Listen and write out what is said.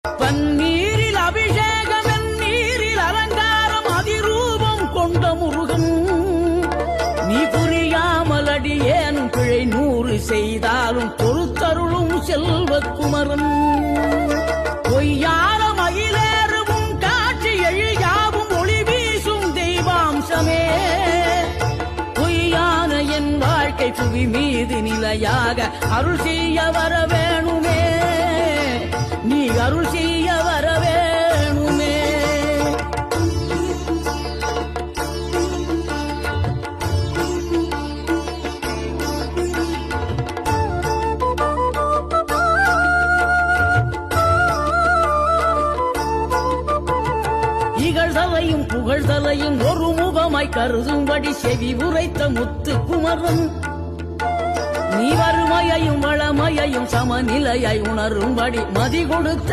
பன்னீரில் அபிஷேகம் நீரில் அலங்காரம் அதிரூபம் கொண்ட முருகன் நீ புரியாமல் அடியேனும் பிழை 100 செய்தாலும் பொறுத்தருளும் செல்வக்குமரன் பொய்யான மயிலேறும் காட்சி எழியாவும் ஒளி வீசும் தெய்வாம்சமே பொய்யான என் வாழ்க்கை புவி மீது நிலையாக அருள் செய்ய வர வேணுமே நீ அருள் செய்ய வர வேணுமே இகழ்தலையும் புகழ்தலையும் ஒரு முகமாய் கருதும்படி செவி உரைத்த முத்து குமரன் நீ வறுமையையும் வளமையையும் சமநிலையை உணரும்படி மதி கொடுத்த